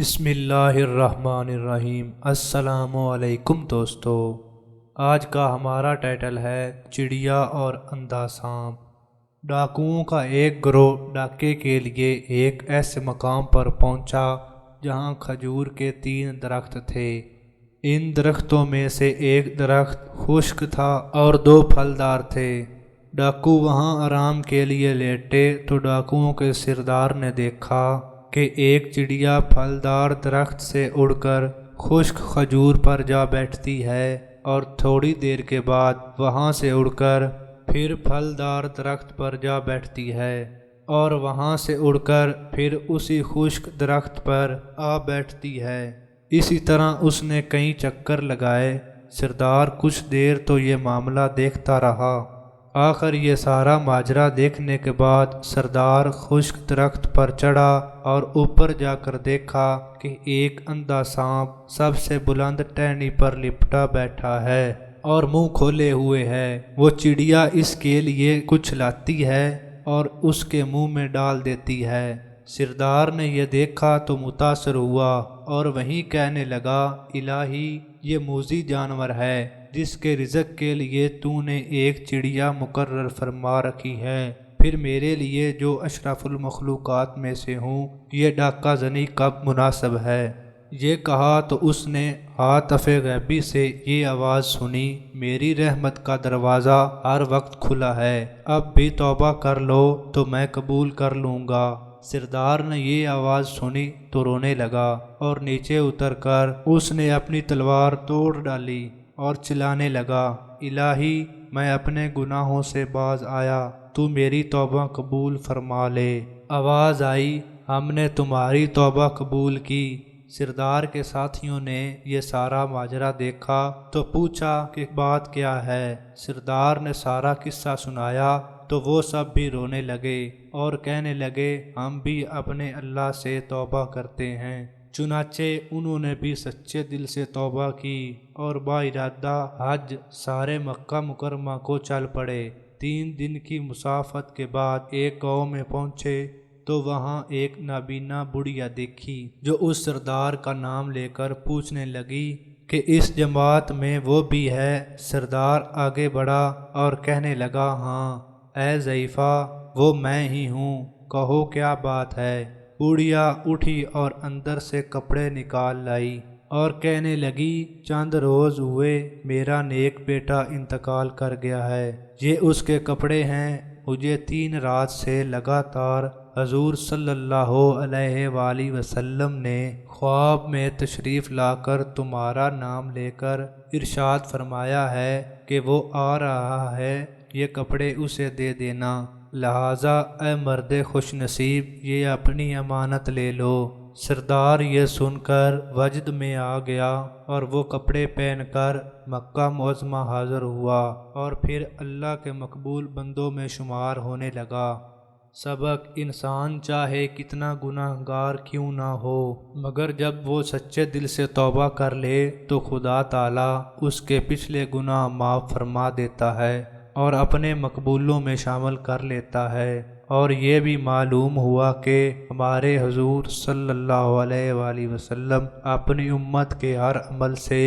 بسم اللہ الرحمن الرحیم۔ السلام علیکم دوستو، آج کا ہمارا ٹائٹل ہے چڑیا اور اندھا سانپ۔ ڈاکوؤں کا ایک گروہ ڈاکے کے لیے ایک ایسے مقام پر پہنچا جہاں کھجور کے 3 درخت تھے۔ ان درختوں میں سے ایک درخت خشک تھا اور 2 پھلدار تھے۔ ڈاکو وہاں آرام کے لیے لیٹے تو ڈاکوؤں کے سردار نے دیکھا کہ ایک چڑیا پھلدار درخت سے اڑ کر خشک کھجور پر جا بیٹھتی ہے اور تھوڑی دیر کے بعد وہاں سے اڑ کر پھر پھلدار درخت پر جا بیٹھتی ہے اور وہاں سے اڑ کر پھر اسی خشک درخت پر آ بیٹھتی ہے۔ اسی طرح اس نے کئی چکر لگائے۔ سردار کچھ دیر تو یہ معاملہ دیکھتا رہا۔ آخر یہ سارا ماجرا دیکھنے کے بعد سردار خشک درخت پر چڑھا اور اوپر جا کر دیکھا کہ ایک اندھا سانپ سب سے بلند ٹہنی پر لپٹا بیٹھا ہے اور منہ کھولے ہوئے ہے۔ وہ چڑیا اس کے لیے کچھ لاتی ہے اور اس کے منہ میں ڈال دیتی ہے۔ سردار نے یہ دیکھا تو متاثر ہوا اور وہیں کہنے لگا، الہی، یہ موذی جانور ہے جس کے رزق کے لیے تو نے ایک چڑیا مقرر فرما رکھی ہے، پھر میرے لیے جو اشرف المخلوقات میں سے ہوں یہ ڈاکہ زنی کب مناسب ہے۔ یہ کہا تو اس نے ہاتف غیبی سے یہ آواز سنی، میری رحمت کا دروازہ ہر وقت کھلا ہے، اب بھی توبہ کر لو تو میں قبول کر لوں گا۔ سردار نے یہ آواز سنی تو رونے لگا اور نیچے اتر کر اس نے اپنی تلوار توڑ ڈالی اور چلانے لگا، الہی، میں اپنے گناہوں سے باز آیا، تو میری توبہ قبول فرما لے۔ آواز آئی، ہم نے تمہاری توبہ قبول کی۔ سردار کے ساتھیوں نے یہ سارا ماجرا دیکھا تو پوچھا کہ بات کیا ہے۔ سردار نے سارا قصہ سنایا تو وہ سب بھی رونے لگے اور کہنے لگے، ہم بھی اپنے اللہ سے توبہ کرتے ہیں۔ چنانچہ انہوں نے بھی سچے دل سے توبہ کی اور بارادہ حج سارے مکہ مکرمہ کو چل پڑے۔ 3 دن کی مسافت کے بعد ایک گاؤں میں پہنچے تو وہاں ایک نابینا بڑھیا دیکھی جو اس سردار کا نام لے کر پوچھنے لگی کہ اس جماعت میں وہ بھی ہے۔ سردار آگے بڑھا اور کہنے لگا، ہاں اے ضعیفہ، وہ میں ہی ہوں، کہو کیا بات ہے۔ بڑھیا اٹھی اور اندر سے کپڑے نکال لائی اور کہنے لگی، چند روز ہوئے میرا نیک بیٹا انتقال کر گیا ہے، یہ اس کے کپڑے ہیں۔ مجھے 3 رات سے لگاتار حضور صلی اللہ علیہ وآلہ وسلم نے خواب میں تشریف لا کر تمہارا نام لے کر ارشاد فرمایا ہے کہ وہ آ رہا ہے، یہ کپڑے اسے دے دینا، لہٰذا اے مرد خوش نصیب، یہ اپنی امانت لے لو۔ سردار یہ سن کر وجد میں آ گیا اور وہ کپڑے پہن کر مکہ معظمہ حاضر ہوا اور پھر اللہ کے مقبول بندوں میں شمار ہونے لگا۔ سبق: انسان چاہے کتنا گناہ گار کیوں نہ ہو، مگر جب وہ سچے دل سے توبہ کر لے تو خدا تعالیٰ اس کے پچھلے گناہ معاف فرما دیتا ہے اور اپنے مقبولوں میں شامل کر لیتا ہے۔ اور یہ بھی معلوم ہوا کہ ہمارے حضور صلی اللہ علیہ وآلہ وسلم اپنی امت کے ہر عمل سے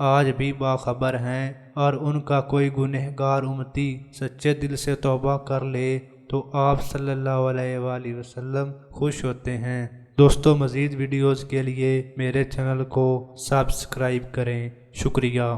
آج بھی باخبر ہیں، اور ان کا کوئی گنہگار امتی سچے دل سے توبہ کر لے تو آپ صلی اللہ علیہ وآلہ وسلم خوش ہوتے ہیں۔ دوستو، مزید ویڈیوز کے لیے میرے چینل کو سبسکرائب کریں۔ شکریہ۔